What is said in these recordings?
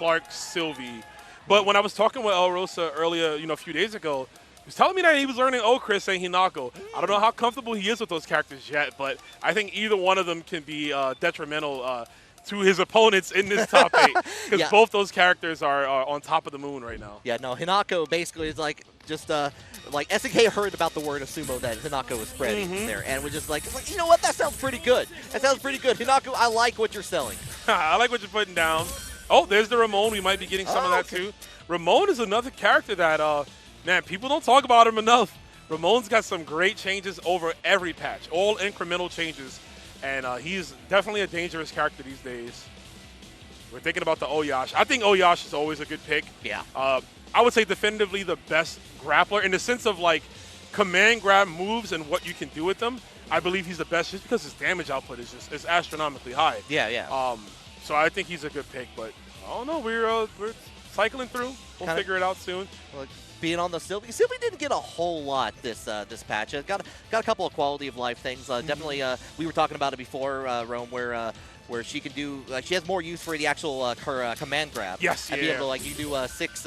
Clark, Sylvie. But when I was talking with El Rosa earlier, a few days ago, he was telling me that he was learning Chris and Hinako. I don't know how comfortable he is with those characters yet, but I think either one of them can be detrimental to his opponents in this top 8 because both those characters are on top of the moon right now. Yeah, no, Hinako basically is like just like SNK heard about the word of sumo that Hinako was spreading there, and was just like, you know what, that sounds pretty good. That sounds pretty good. Hinako, I like what you're selling. I like what you're putting down. Oh, there's the Ramon. We might be getting some of that too. Ramon is another character that, man, people don't talk about him enough. Ramon's got some great changes over every patch, all incremental changes, and he's definitely a dangerous character these days. We're thinking about the Oyash. I think Oyash is always a good pick. Yeah. I would say definitively the best grappler in the sense of like command grab moves and what you can do with them. I believe he's the best just because his damage output is astronomically high. Yeah, yeah. So I think he's a good pick, but I don't know. We're cycling through. We'll figure it out soon. Like being on the Sylvie didn't get a whole lot this patch. It got a couple of quality of life things. Definitely, we were talking about it before, Rome, where she can do she has more use for the actual her command grab. Yes, and be able to like you do a 6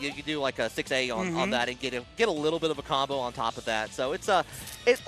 you can do like a 6A on that and get a little bit of a combo on top of that. So it's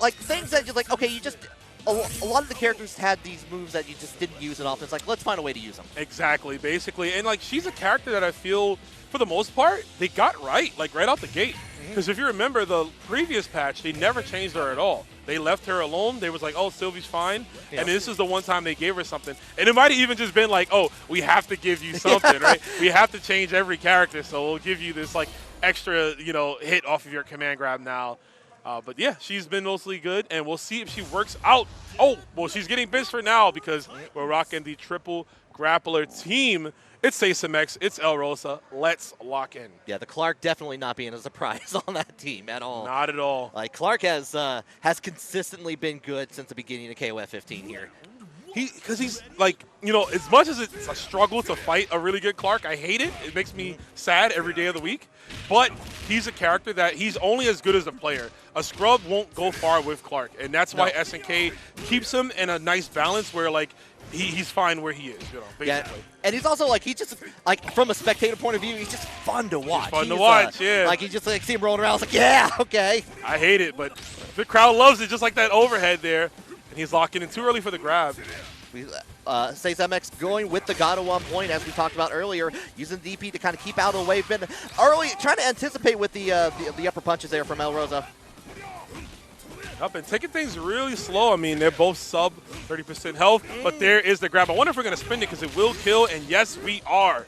like things that just like okay, you just. A lot of the characters had these moves that you just didn't use it often. It's like, let's find a way to use them. Exactly, basically. And, like, she's a character that I feel, for the most part, they got right, like, right out the gate. Because if you remember the previous patch, they never changed her at all. They left her alone. They was like, oh, Sylvie's fine. Yeah. And this is the one time they gave her something. And it might have even just been like, oh, we have to give you something, right? We have to change every character, so we'll give you this, like, extra, hit off of your command grab now. But yeah, she's been mostly good, and we'll see if she works out. Oh, well, she's getting benched for now because we're rocking the triple grappler team. It's SeiSMX, it's El Rosa. Let's lock in. Yeah, the Clark definitely not being a surprise on that team at all. Not at all. Like Clark has consistently been good since the beginning of KOF15 here. Because he's like, as much as it's a struggle to fight a really good Clark, I hate it. It makes me sad every day of the week. But he's a character that he's only as good as a player. A scrub won't go far with Clark, and that's why SNK keeps him in a nice balance where like he's fine where he is, basically. Yeah. And he's also like, he's just like from a spectator point of view, he's just fun to watch. He's fun to watch, yeah. Like you just like see him rolling around, it's like, yeah, okay. I hate it, but the crowd loves it, just like that overhead there. And he's locking in too early for the grab. SeiSMX going with the Gato on point, as we talked about earlier, using the DP to kind of keep out of the way. Been early, trying to anticipate with the upper punches there from El Rosa. Up and taking things really slow. I mean, they're both sub 30% health, but there is the grab. I wonder if we're going to spin it because it will kill, and yes, we are.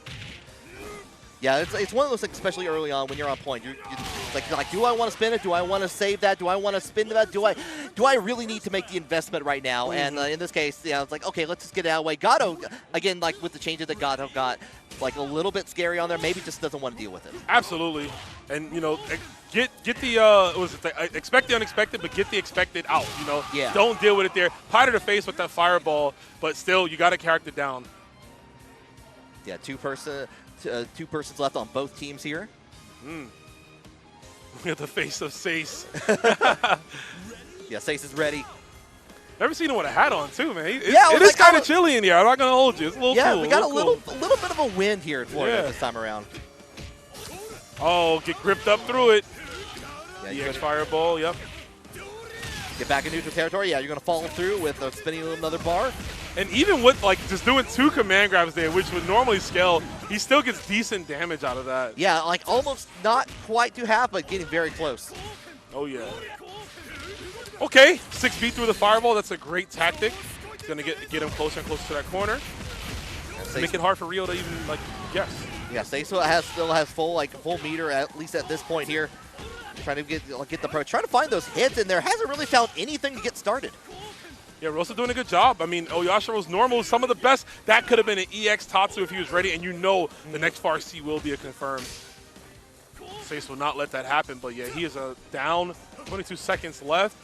Yeah, it's one of those things, especially early on when you're on point. You're like, do I want to spin it? Do I want to save that? Do I want to spin that? Do I really need to make the investment right now? And in this case, it's like, okay, let's just get it out of the way. Gato, again, like with the changes that Gato got, like a little bit scary on there. Maybe just doesn't want to deal with it. Absolutely, and get the expect the unexpected, but get the expected out. Yeah. Don't deal with it there. Pie to the face with that fireball, but still, you got to character down. Yeah, two persons left on both teams here. Look at the face of Seis. Yeah, Seis is ready. Never seen him with a hat on, too, man. It is kind of chilly in here. I'm not going to hold you. It's a little cool. Yeah, we got a little bit of a wind here in Florida this time around. Oh, get gripped up through it. Yeah, fireball, yep. Get back in neutral territory. Yeah, you're going to follow through with spinning another bar. And even with, like, just doing 2 command grabs there, which would normally scale, he still gets decent damage out of that. Yeah, like almost not quite to half, but getting very close. Oh, yeah. Okay, 6B through the fireball. That's a great tactic. It's going to get him closer and closer to that corner. Make it hard for Rio to even, like, guess. Yeah, Seiso still has full meter, at least at this point here. Trying to get the pro, trying to find those hits in there. Hasn't really found anything to get started. Yeah, Rosa doing a good job. I mean, Oyashiro's normal, some of the best. That could have been an EX Tatsu if he was ready, and the next Far C will be a confirmed. Seis will not let that happen, but yeah, he is down, 22 seconds left.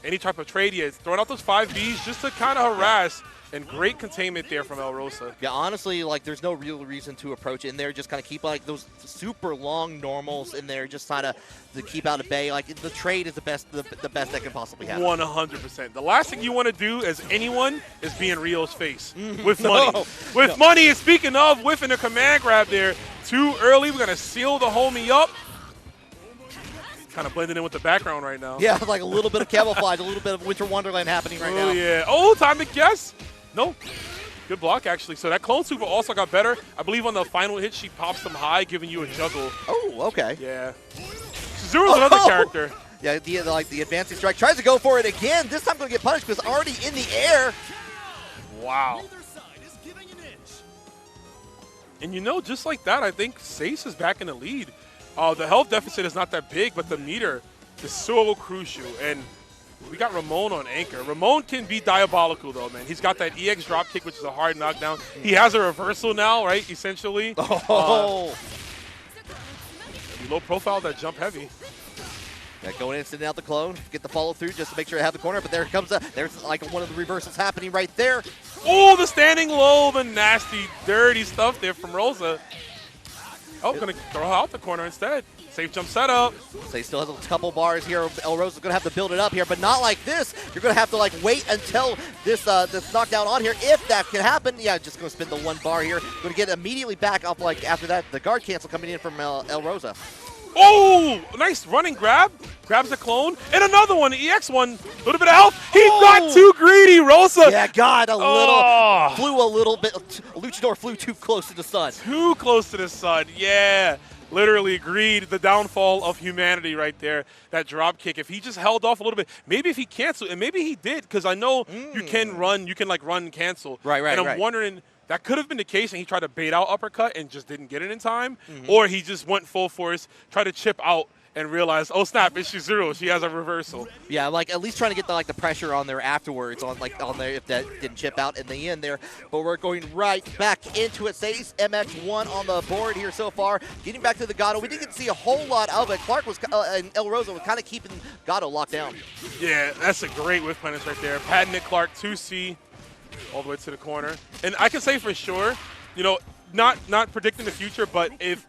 Any type of trade, he's throwing out those 5Bs just to kind of harass. And great containment there from El Rosa. Yeah, honestly, like there's no real reason to approach in there. Just kind of keep like those super long normals in there, just kind of to keep out of bay. Like the trade is the best that can possibly happen. 100%. The last thing you want to do as anyone is be in Rio's face with money. With money, and speaking of, whiffing a command grab there too early. We're going to seal the homie up. Kind of blending in with the background right now. Yeah, like a little bit of camouflage, a little bit of Winter Wonderland happening right now. Oh, yeah. Oh, time to guess. No. Good block, actually. So that clone super also got better. I believe on the final hit, she pops them high, giving you a juggle. Oh, okay. Yeah. Zero's another character. Yeah, the advancing strike. Tries to go for it again. This time going to get punished because already in the air. Wow. And you know, just like that, I think SEIS is back in the lead. The health deficit is not that big, but the meter is so crucial. And we got Ramon on anchor. Ramon can be diabolical, though, man. He's got that EX dropkick, which is a hard knockdown. He has a reversal now, right, essentially. Oh. Low profile, that jump heavy. Yeah, going in, sending out the clone, get the follow through just to make sure I have the corner. But there comes there's like one of the reversals happening right there. Oh, the standing low, the nasty, dirty stuff there from Rosa. Oh, going to throw out the corner instead. Safe jump setup. So he still has a couple bars here. El Rosa's going to have to build it up here, but not like this. You're going to have to like wait until this this knockdown on here. If that can happen, yeah, just going to spin the one bar here. Going to get immediately back up like after that. The guard cancel coming in from El Rosa. Oh, nice running grab. Grabs the clone. And another one, the EX one. A little bit of health. He got too greedy, Rosa. Yeah, God, flew a little bit. Luchador flew too close to the sun. Too close to the sun, yeah. Literally greed, the downfall of humanity right there. That drop kick. If he just held off a little bit, maybe if he canceled, and maybe he did, because I know you can run and cancel. Right, and I'm wondering, that could have been the case, and he tried to bait out uppercut and just didn't get it in time, or he just went full force, tried to chip out, and realized, oh snap, it's Shizuru. She has a reversal. Yeah, like at least trying to get the pressure on there afterwards, on there if that didn't chip out in the end there. But we're going right back into it. SEIS MX1 on the board here so far. Getting back to the Gato, we didn't get to see a whole lot of it. Clark was and El Rosa was kind of keeping Gato locked down. Yeah, that's a great whiff punish right there. Patented Clark 2C all the way to the corner. And I can say for sure, you know, not predicting the future, but if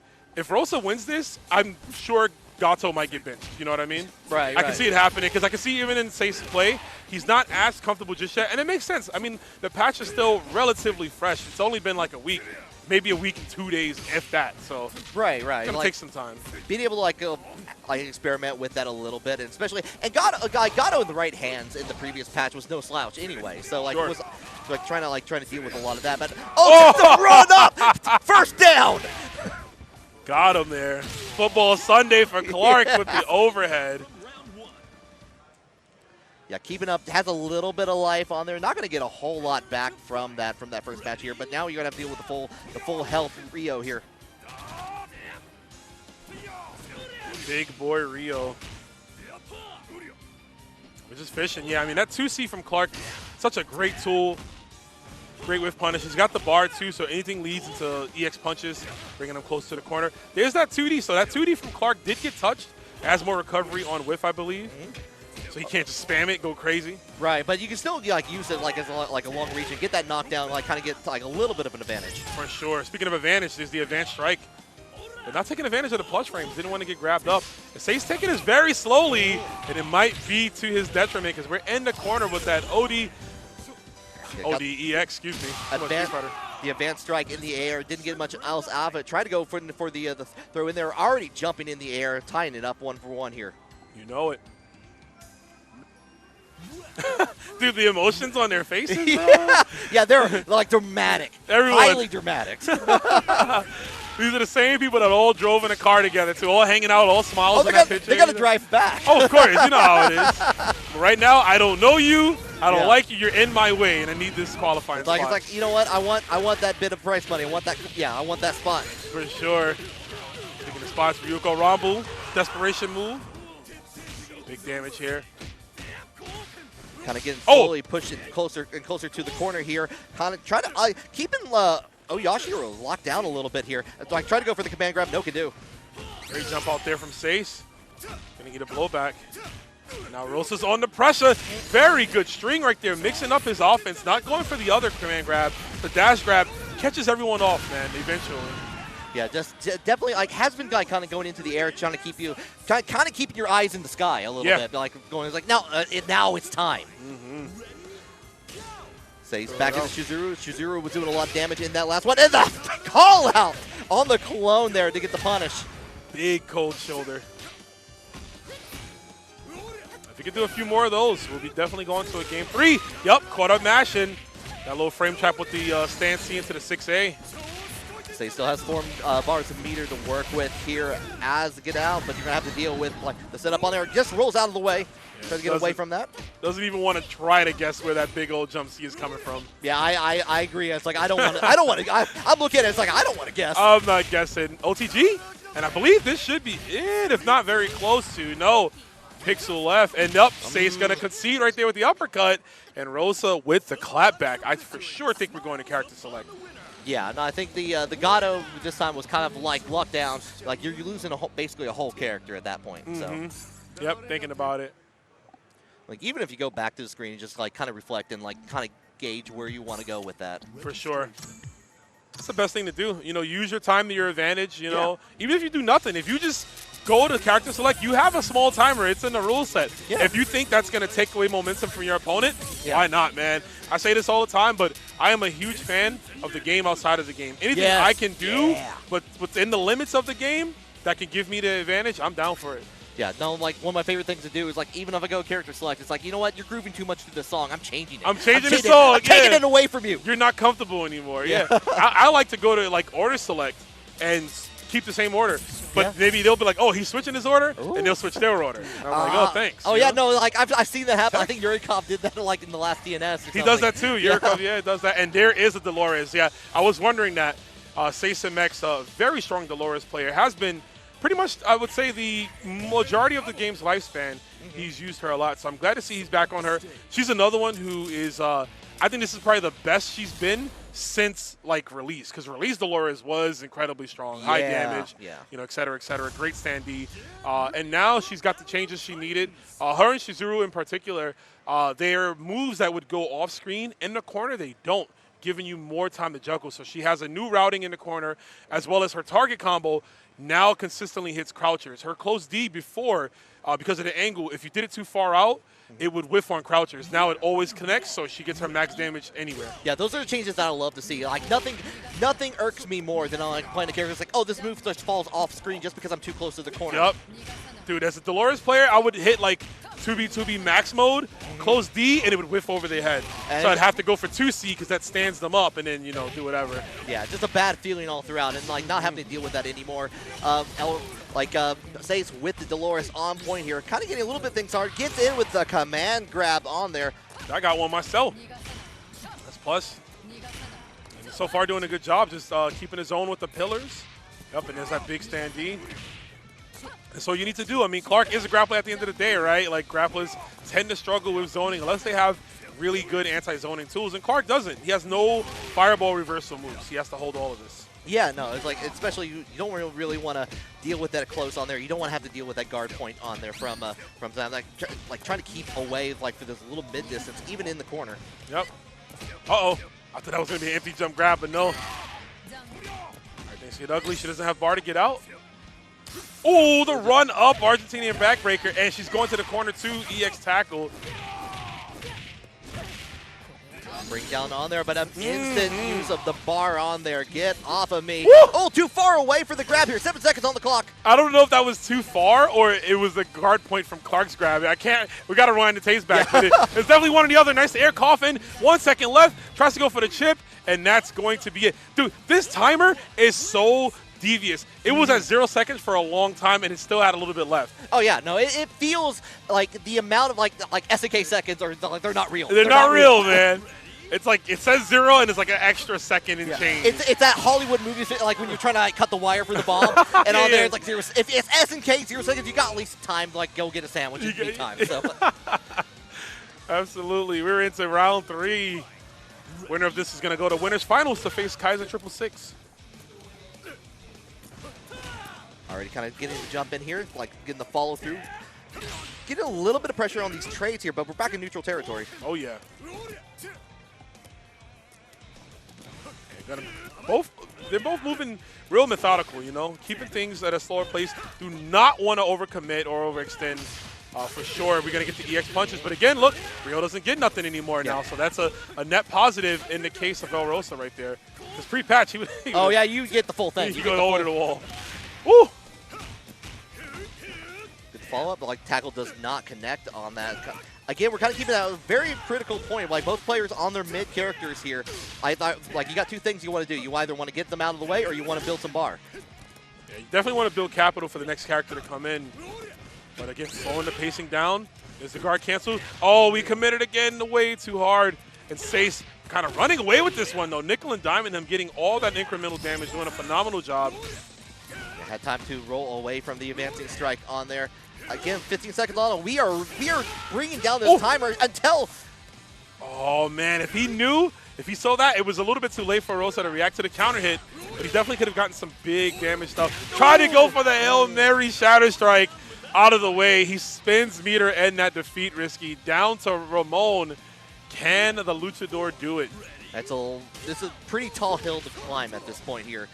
Rosa wins this, I'm sure Gato might get benched, you know what I mean? Right, I can see it happening because I can see even in SEIS play, he's not as comfortable just yet, and it makes sense. I mean, the patch is still relatively fresh. It's only been like a week, maybe a week and 2 days, if that. So right, it's gonna take some time. Being able to like experiment with that a little bit, and especially Gato in the right hands in the previous patch was no slouch anyway. So like was like trying to deal with a lot of that. But just a run up, first down. Got him there. Football Sunday for Clark with the overhead. Yeah, keeping up, has a little bit of life on there. Not going to get a whole lot back from that first match here, but now you're going to have to deal with the full health Rio here. Big boy Rio. We're just fishing. Yeah, I mean, that 2C from Clark, such a great tool. Great whiff punish. He's got the bar, too, so anything leads into EX punches, bringing him close to the corner. There's that 2D. So that 2D from Clark did get touched. Has more recovery on whiff, I believe. So he can't just spam it, go crazy. Right, but you can still use it as a long reach and get that knockdown, kind of get a little bit of an advantage. For sure. Speaking of advantage, there's the advanced strike. They're not taking advantage of the plus frames. Didn't want to get grabbed up. SEIS taking this very slowly, and it might be to his detriment because we're in the corner with that ODEX, excuse me. The advanced strike in the air. Didn't get much else out of it. Tried to go for the throw in there. Already jumping in the air, tying it up 1-for-1 here. You know it. Dude, the emotions on their faces, yeah, they're like dramatic. Highly dramatic. These are the same people that all drove in a car together, too, all hanging out, all smiles in that picture. They got to drive back. Oh, of course. You know how it is. But right now, I don't know you. I don't like you. You're in my way, and I need this qualifying spot. It's like, you know what? I want that bit of prize money. I want that spot. For sure. Taking the spots, Ryuko Rambu. Desperation move. Big damage here. Kind of getting slowly pushing closer and closer to the corner here. Kind of trying to keep him. Yashiro locked down a little bit here. I tried to go for the command grab. No can do. Great jump out there from SEIS. Gonna get a blowback. Now Rosa's on the pressure. Very good string right there, mixing up his offense, not going for the other command grab. The dash grab catches everyone off, man, eventually. Yeah, just definitely like has been like kind of going into the air, trying to keep you, kind of keeping your eyes in the sky a little bit, like going like now it's time. Sei's back into Shizuru. Shizuru was doing a lot of damage in that last one, and the call out on the clone there to get the punish. Big cold shoulder. If we could do a few more of those, we'll be definitely going to a game 3. Yup, caught up mashing. That little frame trap with the stance C into the 6A. Sei still has 4 bars of meter to work with here as to get out, but you're going to have to deal with like the setup on there. Just rolls out of the way. Try to get away from that. Doesn't even want to try to guess where that big old jump C is coming from. Yeah, I agree. It's like I don't want to. I'm looking at it. It's like I don't want to guess. I'm not guessing. OTG, and I believe this should be it, if not very close to. No, pixel left, and up. Sei's gonna concede right there with the uppercut, and Rosa with the clapback. I for sure think we're going to character select. Yeah, no, I think the Gato this time was kind of like locked down. Like you're losing basically a whole character at that point. So. Yep, thinking about it. Like even if you go back to the screen and just like kind of reflect and like kind of gauge where you want to go with that. For sure. That's the best thing to do. You know, use your time to your advantage, you know. Even if you do nothing, if you just go to character select, you have a small timer. It's in the rule set. Yeah. If you think that's going to take away momentum from your opponent, why not, man? I say this all the time, but I am a huge fan of the game outside of the game. Anything I can do, but within the limits of the game that can give me the advantage, I'm down for it. Yeah, no, like one of my favorite things to do is like even if I go character select, it's like, you know what, you're grooving too much to the song. I'm changing it. I'm changing the song. I'm taking it away from you. You're not comfortable anymore. Yeah. I like to go to like order select and keep the same order. But maybe they'll be like, oh, he's switching his order, and they'll switch their order. And I'm like, oh, thanks. Oh, yeah, no, like I've seen that happen. I think Yurikov did that like in the last DNS. He does that too. Yurikov, does that. And there is a Dolores. Yeah, I was wondering that. Seisamex, a very strong Dolores player, has been pretty much, I would say, the majority of the game's lifespan. He's used her a lot, so I'm glad to see he's back on her. She's another one who is, I think this is probably the best she's been since like release, because release Dolores was incredibly strong, high damage, you know, et cetera, great standee, and now she's got the changes she needed. Her and Shizuru in particular, they're moves that would go off screen. In the corner, they don't, giving you more time to juggle. So she has a new routing in the corner, as well as her target combo now consistently hits crouchers. Her close D before, because of the angle, if you did it too far out, it would whiff on crouchers. Now it always connects, so she gets her max damage anywhere. Yeah, those are the changes that I love to see. Like nothing irks me more than like playing a character that's like, oh, this move just falls off screen just because I'm too close to the corner. Yep. Dude, as a Dolores player, I would hit like 2B max mode, close D, and it would whiff over their head. And so I'd have to go for 2C because that stands them up, and then, you know, do whatever. Yeah, just a bad feeling all throughout, and like not having to deal with that anymore. Sei's with the Dolores on point here, kind of getting a little bit things hard. Gets in with the command grab on there. I got one myself. That's plus. So far doing a good job, just keeping his own with the pillars. Yep, and there's that big standee. And so you need to do, I mean, Clark is a grappler at the end of the day, right? Like, grapplers tend to struggle with zoning unless they have really good anti-zoning tools, and Clark doesn't. He has no fireball reversal moves. He has to hold all of this. Yeah, no, it's like, especially you don't really want to deal with that close on there. You don't want to have to deal with that guard point on there from like trying to keep away like for this little mid distance, even in the corner. Yep. Uh-oh. I thought that was going to be an empty jump grab, but no. All right, things get ugly. She doesn't have bar to get out. Oh, the run up Argentinian backbreaker, and she's going to the corner too. EX tackle. Bring down on there, but an instant use of the bar on there. Get off of me. Woo! Oh, too far away for the grab here. 7 seconds on the clock. I don't know if that was too far or it was the guard point from Clark's grab. We got to rewind the tapes back. But it's definitely one or the other. Nice air coffin. 1 second left. Tries to go for the chip, and that's going to be it. Dude, this timer is so devious. It was at 0 seconds for a long time, and it still had a little bit left. Oh yeah, no, it feels like the amount of like SNK seconds are like they're not real. They're not real, man. It's like it says 0 and it's like an extra second and change. It's that Hollywood movie like when you're trying to like, cut the wire for the bomb, and on there it's like 0. If it's SNK 0 seconds, you got at least time to like go get a sandwich in the meantime. So. Absolutely, we're into round 3. Winner of this is going to go to winners finals to face Kaizen 666. Already kind of getting the jump in here, like getting the follow through. getting a little bit of pressure on these trades here, but we're back in neutral territory. Oh, yeah. They're both moving real methodical, you know, keeping things at a slower pace. Do not want to overcommit or overextend. For sure, we're going to get the EX punches. But again, look, Rio doesn't get nothing anymore now. So that's a net positive in the case of El Rosa right there. Because pre-patch, he would yeah, you get the full thing. You go over to the wall. Woo! Good follow-up, but like tackle does not connect on that. Again, we're kind of keeping that a very critical point. Like both players on their mid characters here. I thought, like, you got two things you want to do. You either want to get them out of the way or you want to build some bar. Yeah, you definitely want to build capital for the next character to come in. But again, slowing the pacing down. Is the guard canceled? Oh, we committed again way too hard. And Seis kind of running away with this one, though. Nickel and Diamond, him getting all that incremental damage, doing a phenomenal job. They had time to roll away from the advancing strike on there. Again, 15 seconds on. We are bringing down this timer until... Oh, man, if he saw that, it was a little bit too late for Rosa to react to the counter hit, but he definitely could have gotten some big damage stuff. Tried to go for the Hail Mary Shatter Strike out of the way. He spins meter and that defeat risky down to Ramon. Can the Luchador do it? This is a pretty tall hill to climb at this point here.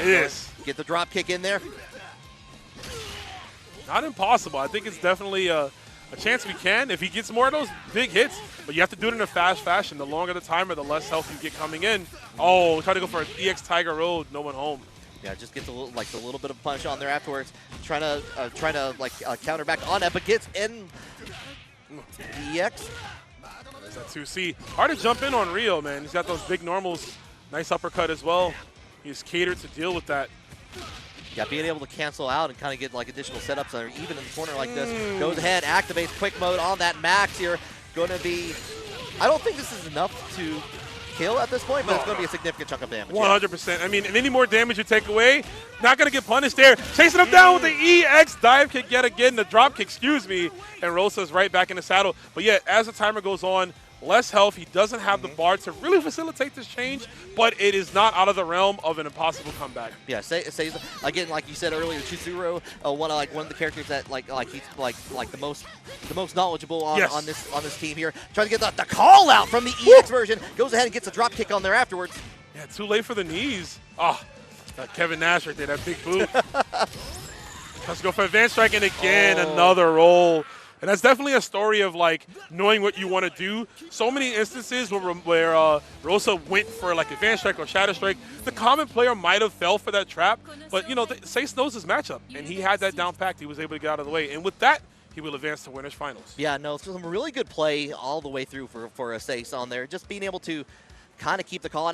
It is. Get the drop kick in there. Not impossible. I think it's definitely a chance we can if he gets more of those big hits, but you have to do it in a fast fashion. The longer the timer, the less health you get coming in. Oh, try to go for an EX Tiger Road, no one home. Yeah, just gets a little bit of punch on there afterwards. Trying to counter back on it, but gets in EX. There's that 2C. Hard to jump in on Rio, man. He's got those big normals. Nice uppercut as well. He's catered to deal with that. Yeah, being able to cancel out and kind of get like additional setups, even in the corner like this. Goes ahead, activates quick mode on that Max here. Going to be, I don't think this is enough to kill at this point, but it's going to be a significant chunk of damage. 100%. I mean, any more damage you take away, not going to get punished there. Chasing him down with the EX dive kick yet again, the drop kick, excuse me, and Rosa's right back in the saddle. But yeah, as the timer goes on, less health. He doesn't have the bar to really facilitate this change, but it is not out of the realm of an impossible comeback. Yeah, Seis, again, like you said earlier, Chizuru, one of the characters that he's the most knowledgeable on this team here. Trying to get the call out from the EX version. Goes ahead and gets a drop kick on there afterwards. Yeah, too late for the knees. Oh, Kevin Nash right there, that big boot. Let's go for advanced strike, and again another roll. And that's definitely a story of, like, knowing what you want to do. So many instances where Rosa went for, like, advanced strike or shadow strike. The common player might have fell for that trap. But, you know, Seis knows his matchup. And he had that down packed. He was able to get out of the way. And with that, he will advance to winners finals. Yeah, no, some really good play all the way through for Seis on there. Just being able to kind of keep the call.